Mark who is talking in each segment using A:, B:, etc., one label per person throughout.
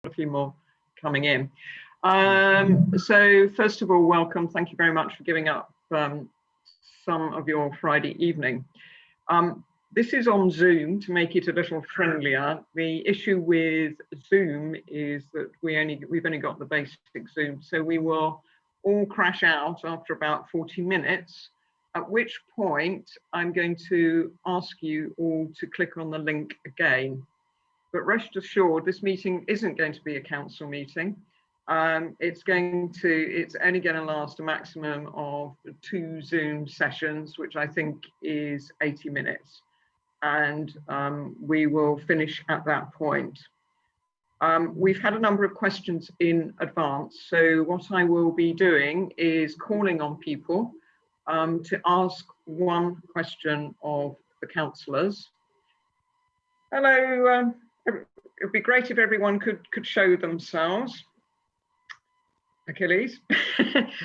A: a few more coming in. So first of all, welcome. Thank you very much for giving up some of your Friday evening. This is on Zoom to make it a little friendlier. The issue with Zoom is that we've only got the basic Zoom, so we will all crash out after about 40 minutes, at which point I'm going to ask you all to click on the link again. But rest assured, this meeting isn't going to be a council meeting. It's only going to last a maximum of 2 Zoom sessions, which I think is 80 minutes. And we will finish at that point. We've had a number of questions in advance. So what I will be doing is calling on people to ask one question of the councillors. Hello, it would be great if everyone could show themselves. Achilles.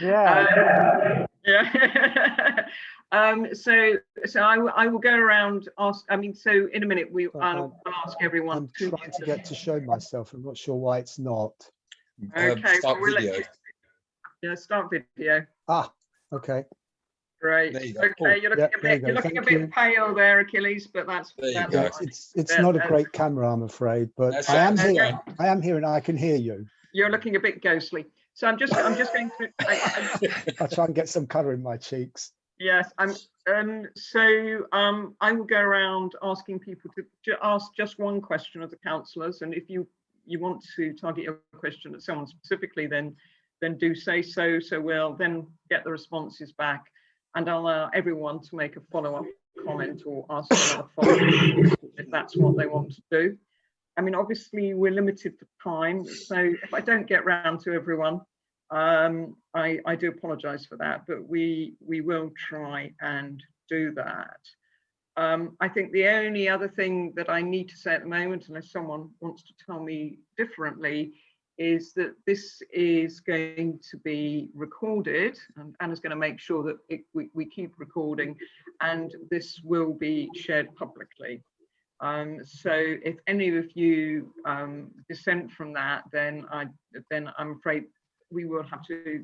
B: Yeah.
A: Yeah. So I will go around ask. I mean, so in a minute I'll ask everyone.
B: I'm trying to get to show myself. I'm not sure why it's not.
A: Okay.
C: Start video.
A: Yeah, start video.
B: Ah, okay.
A: Great. Okay, you're looking a bit pale there, Achilles, but that's
B: it's not a great camera, I'm afraid, but I am here. I am here and I can hear you.
A: You're looking a bit ghostly. So I'm just going to
B: I'll try and get some colour in my cheeks.
A: Yes, I will go around asking people to ask just one question of the councillors, and if you want to target your question at someone specifically, then do say so. So we'll then get the responses back, and I'll allow everyone to make a follow-up comment or ask another follow-up if that's what they want to do. I mean, obviously we're limited for time, so if I don't get round to everyone, I do apologise for that, but we will try and do that. I think the only other thing that I need to say at the moment, unless someone wants to tell me differently, is that this is going to be recorded, and Anna's going to make sure that we keep recording, and this will be shared publicly. So if any of you dissent from that, then I'm afraid we will have to,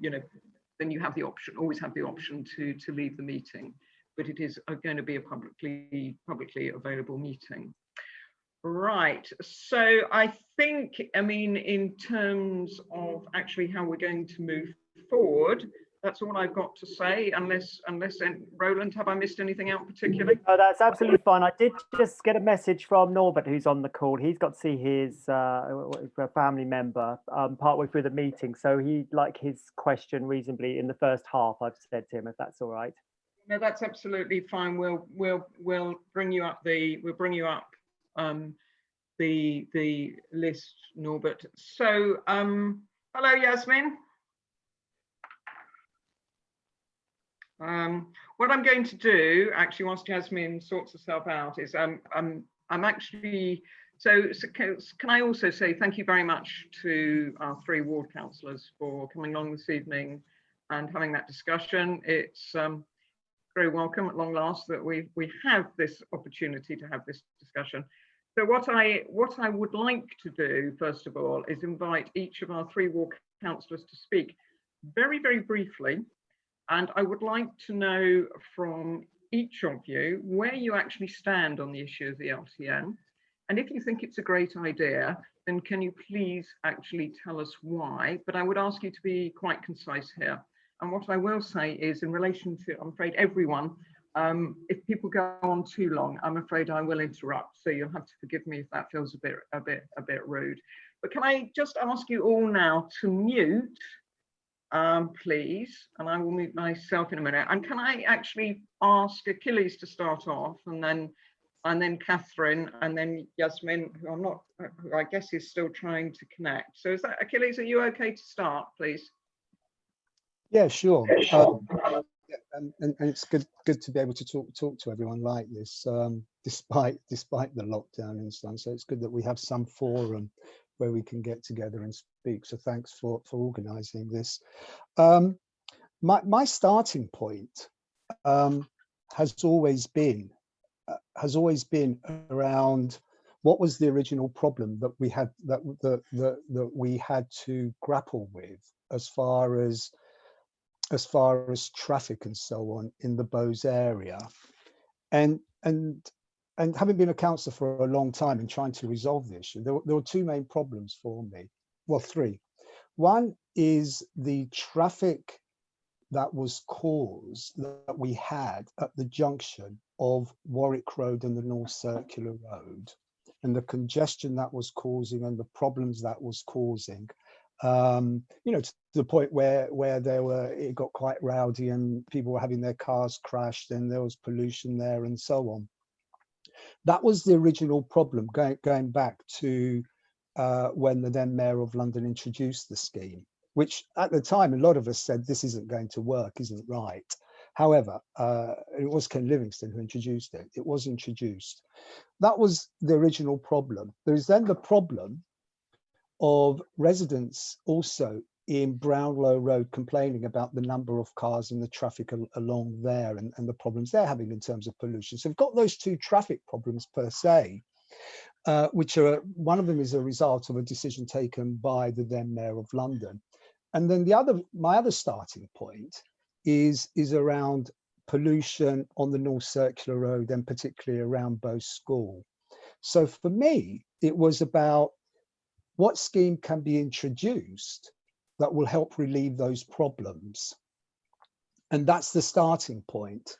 A: then you have the option, always have the option to leave the meeting, but it is going to be a publicly available meeting. Right, so I think, I mean, in terms of actually how we're going to move forward, that's all I've got to say, unless Roland, have I missed anything out particularly?
D: Oh, that's absolutely fine. I did just get a message from Norbert, who's on the call. He's got to see his family member partway through the meeting, so he'd like his question reasonably in the first half, I've said to him, if that's all right.
A: No, that's absolutely fine. We'll bring you up the list, Norbert. So hello, Yasmin. What I'm going to do, actually, whilst Yasmin sorts herself out, is I'm actually, so can I also say thank you very much to our 3 ward councillors for coming along this evening and having that discussion. It's very welcome at long last that we have this opportunity to have this discussion. So what I would like to do, first of all, is invite each of our 3 ward councillors to speak very, very briefly. And I would like to know from each of you where you actually stand on the issue of the LTN. And if you think it's a great idea, then can you please actually tell us why? But I would ask you to be quite concise here. And what I will say is, in relation to, I'm afraid, everyone, if people go on too long, I'm afraid I will interrupt. So you'll have to forgive me if that feels a bit rude. But can I just ask you all now to mute? Please, and I will mute myself in a minute. And can I actually ask Achilles to start off, and then Catherine, and then Yasmin, who I guess is still trying to connect. So is that, Achilles, are you okay to start, please?
B: Yeah, sure. And it's good to be able to talk to everyone like this, despite the lockdown and stuff. So it's good that we have some forum where we can get together and speak. So thanks for organising this. My starting point has always been around what was the original problem that we had that we had to grapple with as far as traffic and so on in the Bowes area. And having been a councillor for a long time and trying to resolve the issue, there were two main problems for me. Well, three. One is the traffic that was caused, that we had at the junction of Warwick Road and the North Circular Road, and the congestion that was causing and the problems that was causing. You know, to the point where it got quite rowdy and people were having their cars crashed and there was pollution there and so on. That was the original problem, going back to when the then Mayor of London introduced the scheme, which at the time, a lot of us said, this isn't going to work, isn't right. However, it was Ken Livingstone who introduced it. It was introduced. That was the original problem. There's then the problem of residents also in Brownlow Road complaining about the number of cars and the traffic along there and the problems they're having in terms of pollution. So we've got those two traffic problems per se, which are, one of them is a result of a decision taken by the then Mayor of London. And then my other starting point is around pollution on the North Circular Road and particularly around Bowes School. So for me, it was about what scheme can be introduced that will help relieve those problems. And that's the starting point.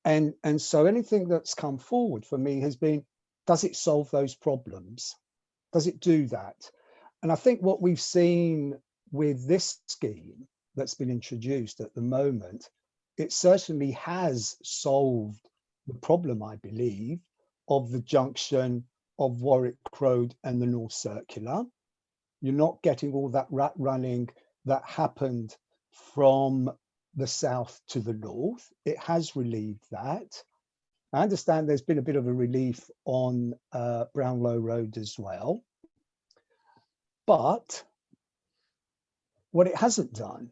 B: And so anything that's come forward for me has been, does it solve those problems? Does it do that? And I think what we've seen with this scheme that's been introduced at the moment, it certainly has solved the problem, I believe, of the junction of Warwick Road and the North Circular. You're not getting all that rat running that happened from the south to the north. It has relieved that. I understand there's been a bit of a relief on Brownlow Road as well. But what it hasn't done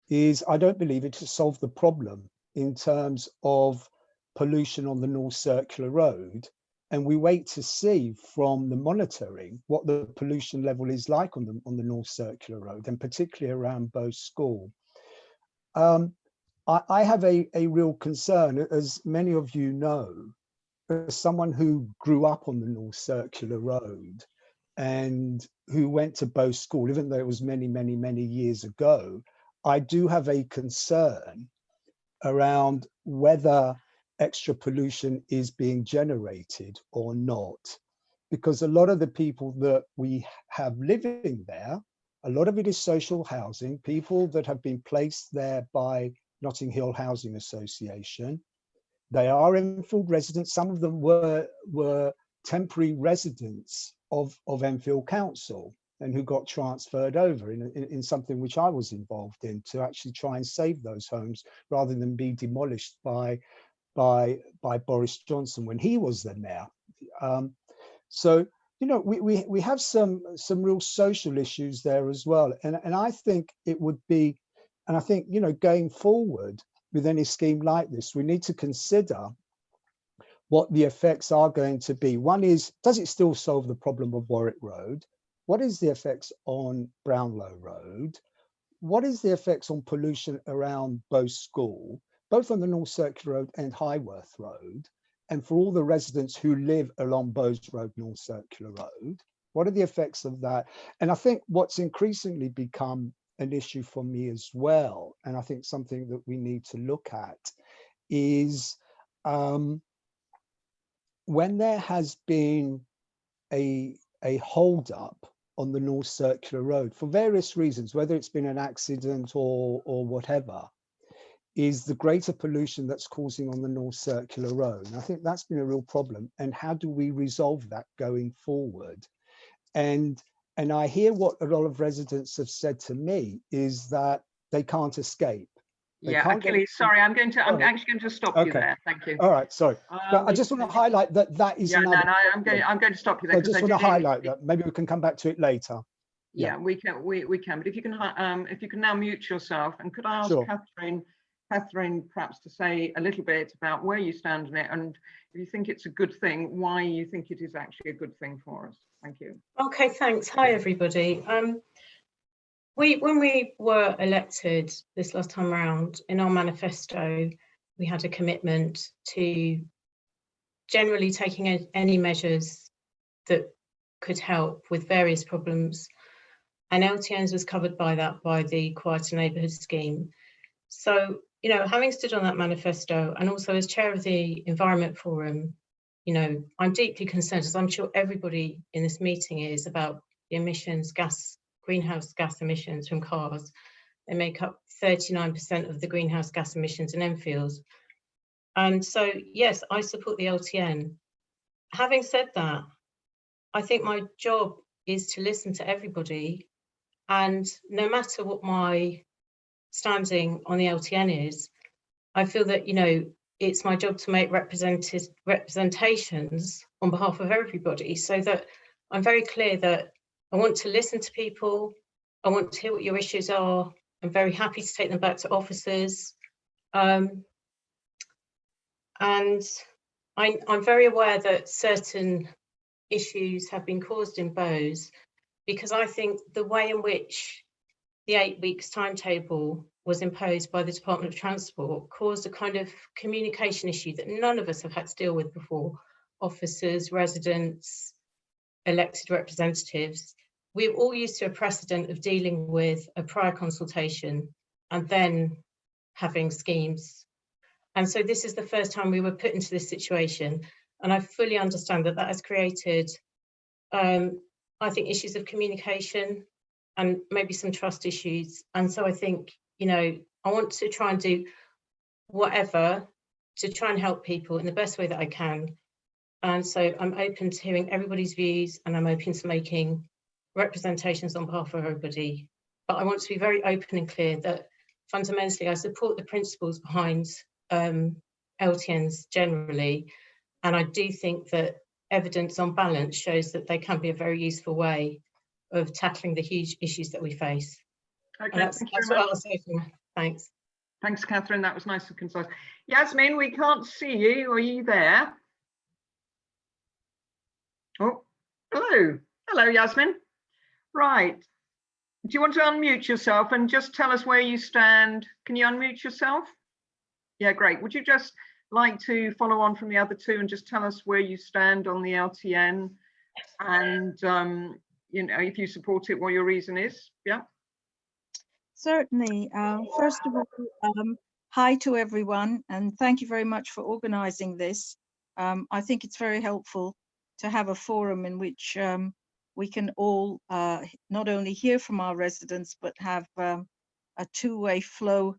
B: is, I don't believe it has solved the problem in terms of pollution on the North Circular Road. And we wait to see from the monitoring what the pollution level is like on the North Circular Road, and particularly around Bowes School. I have a real concern, as many of you know, as someone who grew up on the North Circular Road and who went to Bowes School, even though it was many, many, many years ago, I do have a concern around whether extra pollution is being generated or not. Because a lot of the people that we have living there, a lot of it is social housing, people that have been placed there by Notting Hill Housing Association. They are Enfield residents. Some of them were temporary residents of Enfield Council and who got transferred over in something which I was involved in to actually try and save those homes rather than be demolished by Boris Johnson when he was the mayor. So, you know, we have some real social issues there as well. And I think it would be, and I think, you know, going forward with any scheme like this, we need to consider what the effects are going to be. One is, does it still solve the problem of Warwick Road? What is the effects on Brownlow Road? What is the effects on pollution around Bowes School, both on the North Circular Road and Highworth Road? And for all the residents who live along Bowes Road, North Circular Road, what are the effects of that? And I think what's increasingly become an issue for me as well, and I think something that we need to look at, is when there has been a hold up on the North Circular Road for various reasons, whether it's been an accident or whatever, is the greater pollution that's causing on the North Circular Road. And I think that's been a real problem. And how do we resolve that going forward? And I hear what a lot of residents have said to me is that they can't escape.
A: Yeah, Achilles, sorry, I'm actually going to stop you there. Thank you.
B: All right, sorry. But I just want to highlight that is another.
A: No, I'm going to stop you there.
B: I just want to highlight that. Maybe we can come back to it later.
A: Yeah, we can. But if you can now mute yourself, and could I ask Catherine Catherine perhaps to say a little bit about where you stand on it, and if you think it's a good thing, why you think it is actually a good thing for us. Thank you.
C: Okay, thanks. Hi, everybody. When we were elected this last time around, in our manifesto, we had a commitment to generally taking any measures that could help with various problems. And LTNs was covered by that, by the Quieter Neighbourhood Scheme. So, you know, having stood on that manifesto and also as chair of the Environment Forum, you know, I'm deeply concerned, as I'm sure everybody in this meeting is, about the emissions, greenhouse gas emissions from cars. They make up 39% of the greenhouse gas emissions in Enfield. And so, yes, I support the LTN. Having said that, I think my job is to listen to everybody, and no matter what my standing on the LTN is, I feel that, you know, it's my job to make representations on behalf of everybody, so that I'm very clear that I want to listen to people. I want to hear what your issues are. I'm very happy to take them back to officers. And I'm very aware that certain issues have been caused in Bowes, because I think the way in which the 8 weeks timetable was imposed by the Department of Transport caused a kind of communication issue that none of us have had to deal with before. Officers, residents, elected representatives. We're all used to a precedent of dealing with a prior consultation and then having schemes. And so this is the first time we were put into this situation. And I fully understand that that has created, I think, issues of communication and maybe some trust issues. And so I think, you know, I want to try and do whatever to try and help people in the best way that I can. And so I'm open to hearing everybody's views, and I'm open to making representations on behalf of everybody. But I want to be very open and clear that fundamentally I support the principles behind LTNs generally. And I do think that evidence on balance shows that they can be a very useful way of tackling the huge issues that we face.
A: Okay,
C: that's what I'll say. Thanks.
A: Thanks, Catherine. That was nice and concise. Yasmin, we can't see you. Are you there? Oh, hello. Hello, Yasmin. Right. Do you want to unmute yourself and just tell us where you stand? Can you unmute yourself? Yeah, great. Would you just like to follow on from the other two and just tell us where you stand on the LTN and, you know, if you support it, what your reason is? Yeah.
E: Certainly. First of all, hi to everyone, and thank you very much for organising this. I think it's very helpful to have a forum in which we can all not only hear from our residents, but have a two-way flow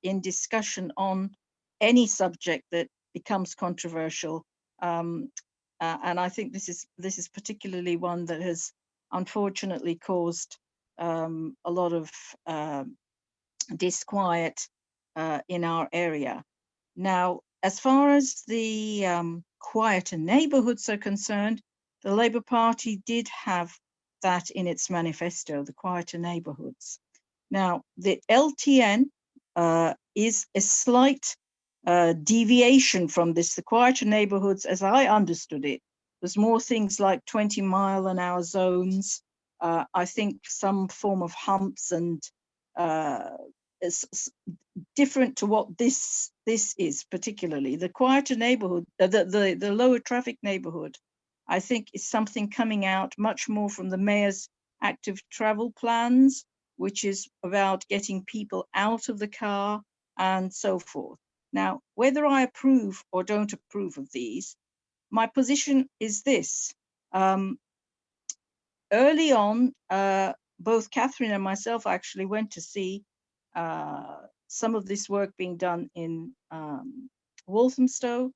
E: in discussion on any subject that becomes controversial. And I think this is particularly one that has unfortunately caused a lot of disquiet in our area. Now, as far as the quieter neighbourhoods are concerned, the Labour Party did have that in its manifesto, the quieter neighbourhoods. Now, the LTN is a slight deviation from this. The quieter neighbourhoods, as I understood it, was more things like 20-mile-an-hour zones, I think some form of humps, and it's different to what this is particularly. The quieter neighbourhood, the lower traffic neighbourhood, I think is something coming out much more from the Mayor's active travel plans, which is about getting people out of the car and so forth. Now, whether I approve or don't approve of these, my position is this. Early on, both Catherine and myself actually went to see some of this work being done in Walthamstow,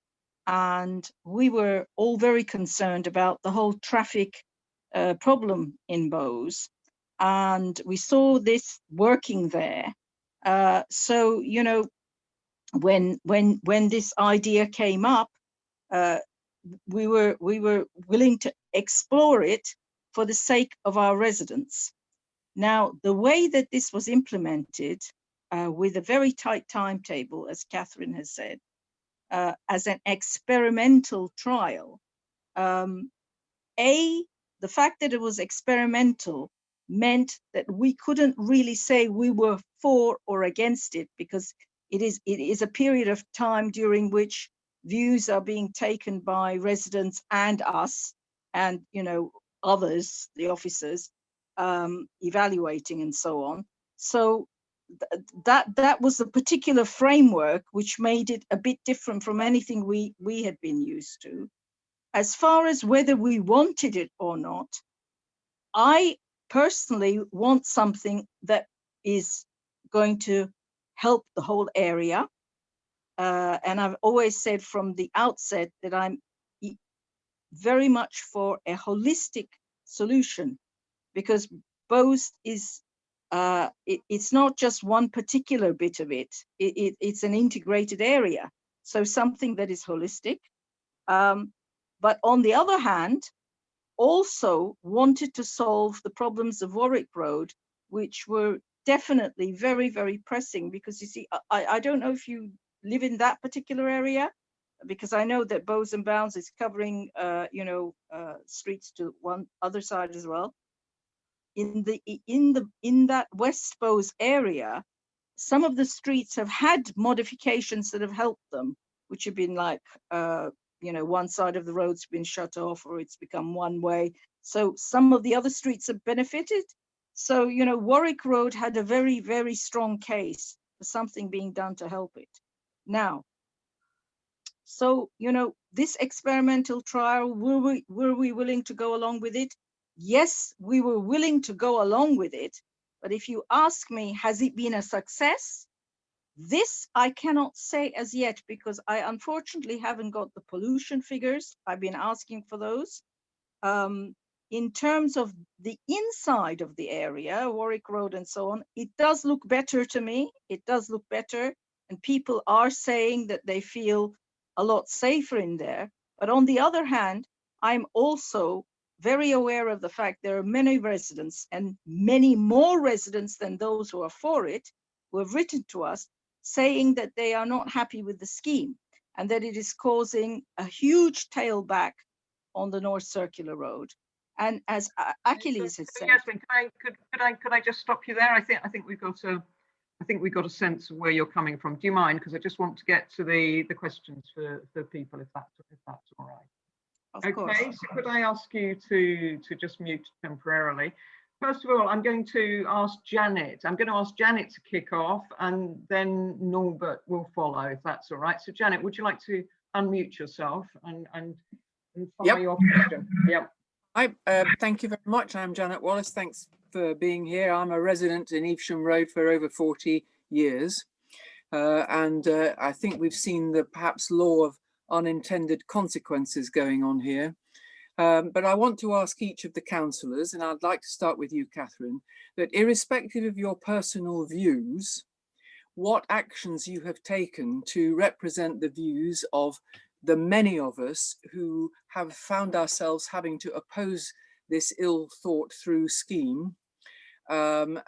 E: and we were all very concerned about the whole traffic problem in Bowes, and we saw this working there. So, you know, when this idea came up, we were willing to explore it for the sake of our residents. Now, the way that this was implemented with a very tight timetable, as Catherine has said, as an experimental trial. The fact that it was experimental meant that we couldn't really say we were for or against it, because it is a period of time during which views are being taken by residents and us, and others, the officers, evaluating and so on. So that was the particular framework which made it a bit different from anything we had been used to. As far as whether we wanted it or not, I personally want something that is going to help the whole area. And I've always said from the outset that I'm very much for a holistic solution, because Bowes is, it's not just one particular bit of it. It's an integrated area. So something that is holistic. But on the other hand, also wanted to solve the problems of Warwick Road, which were definitely very, very pressing, because you see, I don't know if you live in that particular area, because I know that Bowes and Bounds is covering, streets to one other side as well. In that West Bowes area, some of the streets have had modifications that have helped them, which have been like, one side of the road's been shut off, or it's become one way. So some of the other streets have benefited. So, Warwick Road had a very, very strong case for something being done to help it. Now, so, this experimental trial, were we willing to go along with it? Yes, we were willing to go along with it. But if you ask me, has it been a success? This I cannot say as yet, because I unfortunately haven't got the pollution figures. I've been asking for those. In terms of the inside of the area, Warwick Road and so on, it does look better to me. It does look better. And people are saying that they feel a lot safer in there. But on the other hand, I'm also very aware of the fact there are many residents, and many more residents than those who are for it, who have written to us saying that they are not happy with the scheme, and that it is causing a huge tailback on the North Circular Road. And as Achilles has said,
A: Yasmin, could I just stop you there? I think we've got a sense of where you're coming from. Do you mind? Because I just want to get to the questions for people, if that's all right.
E: of course.
A: Okay, so could I ask you to just mute temporarily? First of all, I'm going to ask Janet. I'm going to ask Janet to kick off, and then Norbert will follow, if that's all right. So Janet, would you like to unmute yourself and follow your question? Yep.
F: Thank you very much. I'm Janet Wallace. Thanks for being here. I'm a resident in Evesham Road for over 40 years. And I think we've seen the perhaps law of unintended consequences going on here. But I want to ask each of the councillors, and I'd like to start with you, Catherine, that irrespective of your personal views, what actions you have taken to represent the views of the many of us who have found ourselves having to oppose this ill thought through scheme. We'd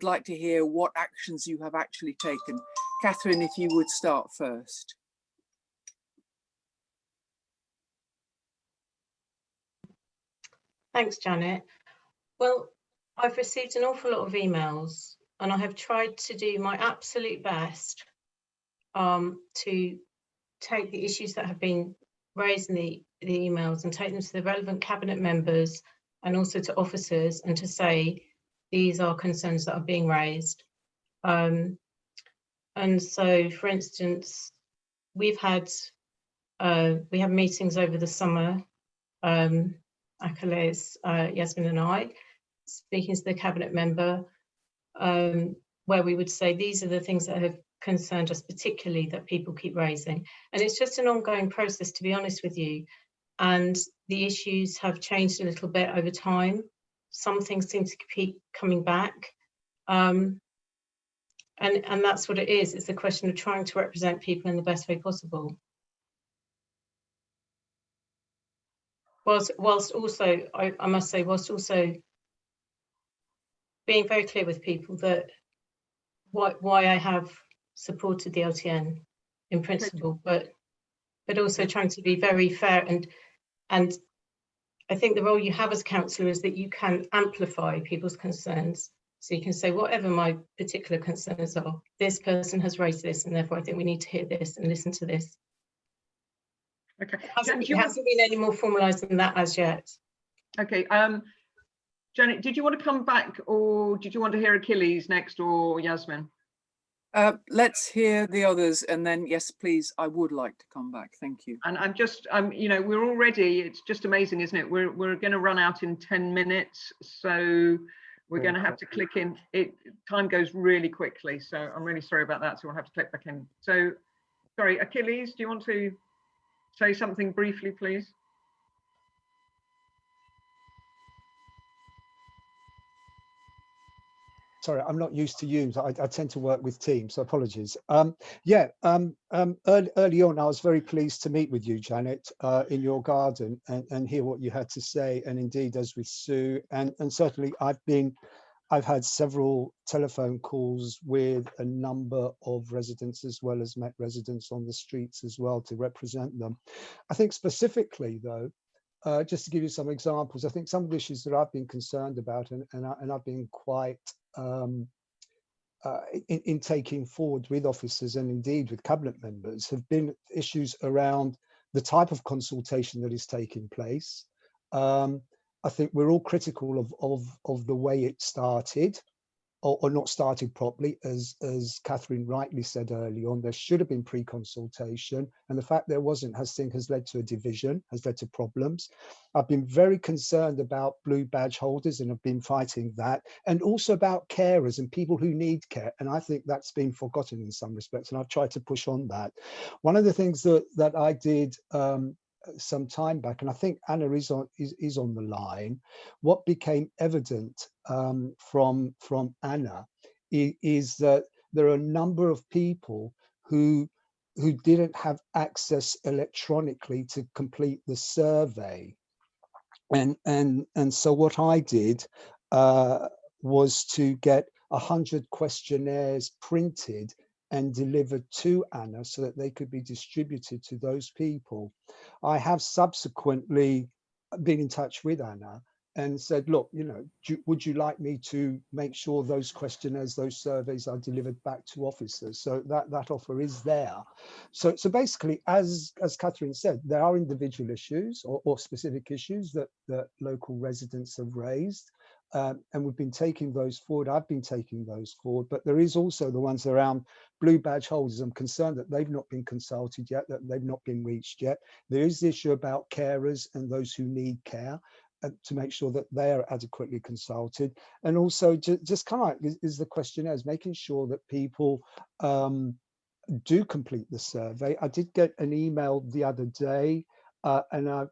F: like to hear what actions you have actually taken. Catherine, if you would start first.
C: Thanks, Janet. Well, I've received an awful lot of emails, and I have tried to do my absolute best to take the issues that have been raised in the emails and take them to the relevant cabinet members and also to officers, and to say these are concerns that are being raised. And so, for instance, we have meetings over the summer, Achilles, Yasmin and I, speaking to the cabinet member, where we would say these are the things that have concerned us particularly that people keep raising. And it's just an ongoing process, to be honest with you. And the issues have changed a little bit over time. Some things seem to keep coming back. And that's what it is. It's a question of trying to represent people in the best way possible. Whilst also, I must say, whilst also being very clear with people that why I have supported the LTN in principle, but also trying to be very fair, and I think the role you have as councillor is that you can amplify people's concerns. So you can say, whatever my particular concerns are, this person has raised this, and therefore I think we need to hear this and listen to this.
A: Okay.
C: It hasn't been any more formalised than that as yet.
A: Okay. Janet, did you want to come back, or did you want to hear Achilles next, or Yasmin?
F: Let's hear the others, and then yes, please, I would like to come back. Thank you.
A: And you know, we're already, it's just amazing, isn't it? We're going to run out in 10 minutes, so we're going to have to click in. Time goes really quickly, so I'm really sorry about that. So we'll have to click back in. So, sorry, Achilles, do you want to say something briefly, please?
B: Sorry, I'm not used to Zooms. I tend to work with Teams, so apologies. Early on, I was very pleased to meet with you, Janet, in your garden and hear what you had to say, and indeed as with Sue, and certainly I've had several telephone calls with a number of residents, as well as met residents on the streets as well, to represent them. I think specifically though, just to give you some examples, I think some of the issues that I've been concerned about and I've been quite in taking forward with officers and indeed with cabinet members have been issues around the type of consultation that is taking place. I think we're all critical of the way it started, or not started properly, as Catherine rightly said early on. There should have been pre-consultation, and the fact there wasn't has led to a division, has led to problems. I've been very concerned about blue badge holders and have been fighting that, and also about carers and people who need care, and I think that's been forgotten in some respects, and I've tried to push on that. One of the things that I did some time back, and I think Anna is on the line, what became evident from Anna is that there are a number of people who didn't have access electronically to complete the survey, and so what I did was to get 100 questionnaires printed and delivered to Anna so that they could be distributed to those people. I have subsequently been in touch with Anna and said, look, you know, would you like me to make sure those questionnaires, those surveys are delivered back to officers? So that offer is there. So basically, as Catherine said, there are individual issues or specific issues that local residents have raised. And we've been taking those forward. I've been taking those forward, but there is also the ones around blue badge holders. I'm concerned that they've not been consulted yet, that they've not been reached yet. There is the issue about carers and those who need care, to make sure that they are adequately consulted. And also just kind of like is the questionnaires, making sure that people do complete the survey. I did get an email the other day, and I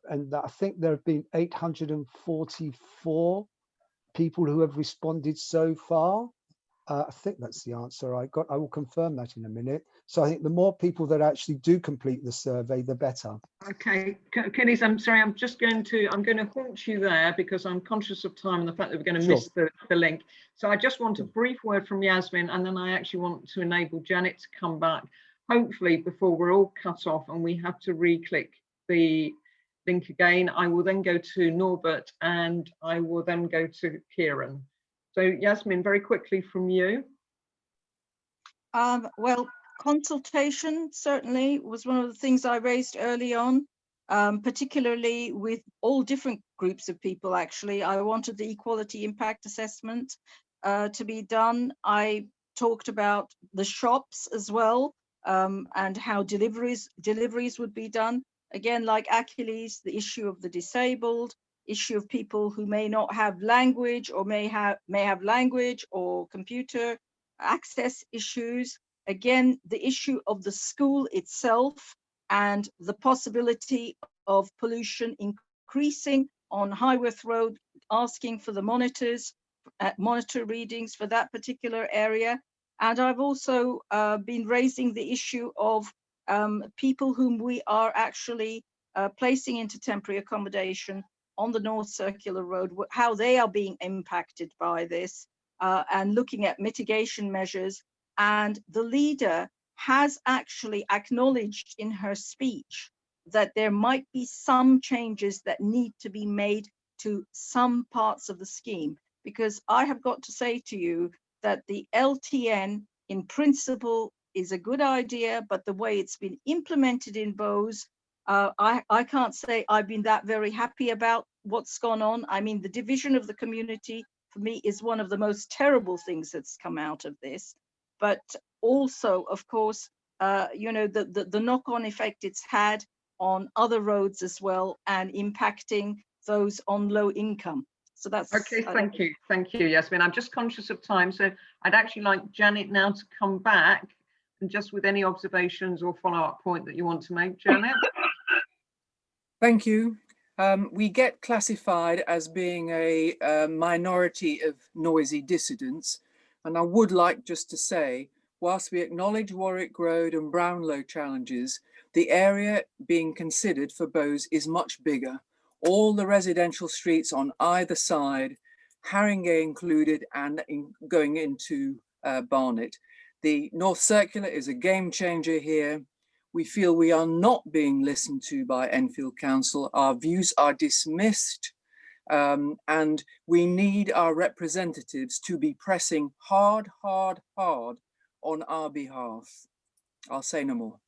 B: think there have been 844 people who have responded so far. I think that's the answer I got. I will confirm that in a minute. So I think the more people that actually do complete the survey, the better.
A: Okay, Achilles, I'm sorry, I'm going to haunt you there because I'm conscious of time and the fact that we're going to miss the link. So I just want a brief word from Yasmin, and then I actually want to enable Janet to come back, hopefully before we're all cut off and we have to re-click the link again. I will then go to Norbert and I will then go to Kieran. So Yasmin, very quickly from you.
E: Well, consultation certainly was one of the things I raised early on, particularly with all different groups of people. Actually, I wanted the equality impact assessment to be done. I talked about the shops as well, and how deliveries would be done. Again, like Achilles, the issue of the disabled, issue of people who may not have language or may have language or computer access issues. Again, the issue of the school itself and the possibility of pollution increasing on Highworth Road, asking for the monitor readings for that particular area. And I've also been raising the issue of people whom we are actually placing into temporary accommodation on the North Circular Road, how they are being impacted by this, and looking at mitigation measures And the leader has actually acknowledged in her speech that there might be some changes that need to be made to some parts of the scheme. Because I have got to say to you that the LTN in principle is a good idea, but the way it's been implemented in Bowes, I can't say I've been that very happy about what's gone on. I mean, the division of the community for me is one of the most terrible things that's come out of this. But also, of course, you know, the knock-on effect it's had on other roads as well, and impacting those on low income. So that's
A: okay. Thank you, Yasmin. I'm just conscious of time, so I'd actually like Janet now to come back, and just with any observations or follow-up point that you want to make, Janet.
F: Thank you. We get classified as being a minority of noisy dissidents, and I would like just to say, whilst we acknowledge Warwick Road and Brownlow challenges, the area being considered for Bowes is much bigger. All the residential streets on either side, Haringey included, and going into Barnet. The North Circular is a game changer here. We feel we are not being listened to by Enfield Council. Our views are dismissed, and we need our representatives to be pressing hard on our behalf. I'll say no more.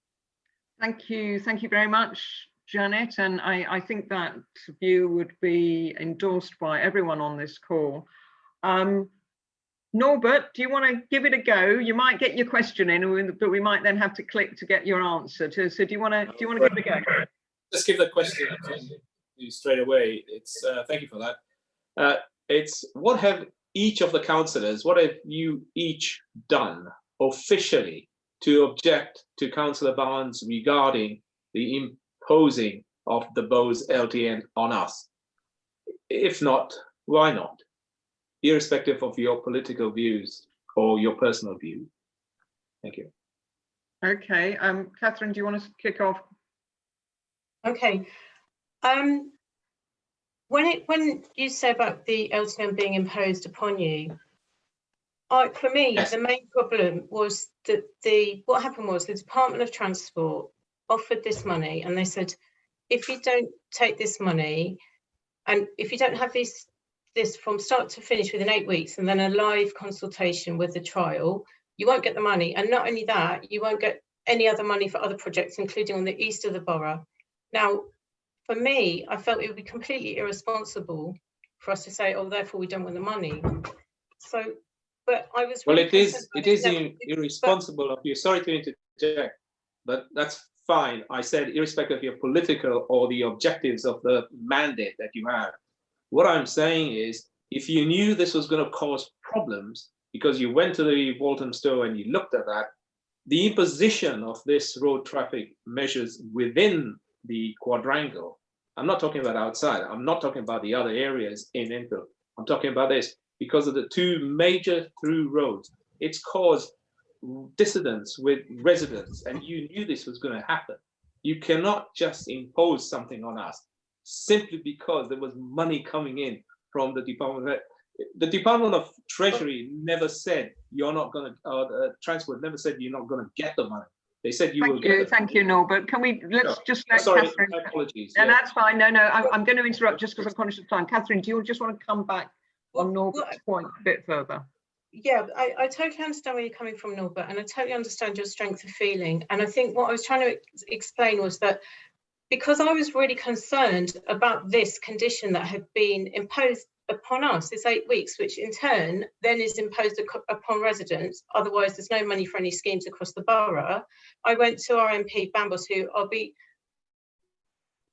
F: Thank
A: you very much, Janet. And I think that view would be endorsed by everyone on this call. Norbert, do you want to give it a go? You might get your question in, but we might then have to click to get your answer. So do you want to give it a go?
G: Just give the question to you straight away. It's thank you for that. It's what have each of the councillors, what have you each done officially to object to Councillor Barnes regarding the imposing of the Bowes LTN on us? If not, why not? Irrespective of your political views or your personal view. Thank you.
A: Okay, Catherine, do you want to kick off?
C: Okay. When you say about the LTN being imposed upon you, for me, yes, the main problem was that what happened was the Department of Transport offered this money, and they said, if you don't take this money, and if you don't have this from start to finish within 8 weeks, and then a live consultation with the trial, you won't get the money. And not only that, you won't get any other money for other projects, including on the east of the borough. Now, for me, I felt it would be completely irresponsible for us to say, oh, therefore we don't want the money. So, but I was really
G: well, it is irresponsible of you. Sorry to interject, but that's fine. I said irrespective of your political or the objectives of the mandate that you have. What I'm saying is, if you knew this was going to cause problems because you went to the Walthamstow and you looked at that, the imposition of this road traffic measures within the quadrangle, I'm not talking about outside, I'm not talking about the other areas in Enfield, I'm talking about this, because of the two major through roads, it's caused dissidence with residents, and you knew this was going to happen. You cannot just impose something on us simply because there was money coming in from the Department. The Department of Treasury never said you're not going to, Transport never said you're not going to get the money. They said you will get it.
A: Thank you, Norbert. Can we, let's just let Catherine.
G: Apologies.
A: No, that's fine. No, I'm going to interrupt just because I'm conscious of time. Catherine, do you just want to come back on Norbert's point a bit further?
C: Yeah, I totally understand where you're coming from, Norbert, and I totally understand your strength of feeling. And I think what I was trying to explain was that because I was really concerned about this condition that had been imposed upon us, this 8 weeks, which in turn then is imposed upon residents. Otherwise, there's no money for any schemes across the borough. I went to our MP, Bambos, who I'll be,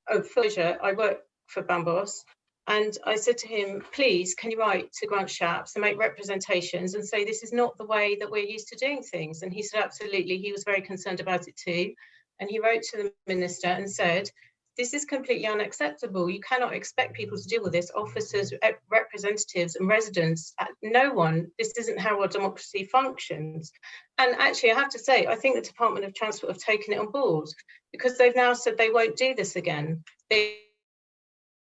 C: I work for Bambos, and I said to him, please, can you write to Grant Shapps and make representations and say this is not the way that we're used to doing things? And he said, absolutely. He was very concerned about it too. And he wrote to the minister and said, this is completely unacceptable. You cannot expect people to deal with this, officers, representatives and residents, no one. This isn't how our democracy functions. And actually, I have to say, I think the Department of Transport have taken it on board because they've now said they won't do this again. They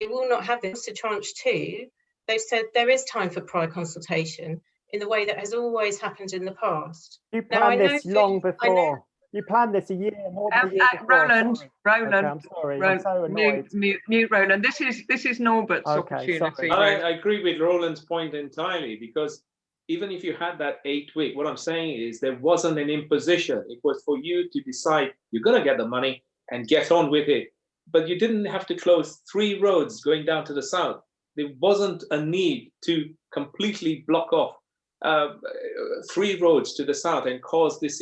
C: will not have this to tranche 2. They've said there is time for prior consultation. in the way that has always happened in the past.
D: You
C: Now, I
D: planned
C: know
D: this
C: that-
D: long
C: I know-
D: before. You planned this a year, more than a year before.
A: Roland,
D: Sorry.
A: Roland,
D: Okay, I'm sorry.
A: Ro-
D: I'm so annoyed.
A: mute Roland. This is Norbert's
D: Okay,
A: opportunity.
D: sorry.
G: I agree with Roland's point entirely, because even if you had that 8-week, what I'm saying is there wasn't an imposition. It was for you to decide you're going to get the money and get on with it. But you didn't have to close 3 roads going down to the south. There wasn't a need to completely block off 3 roads to the south and cause this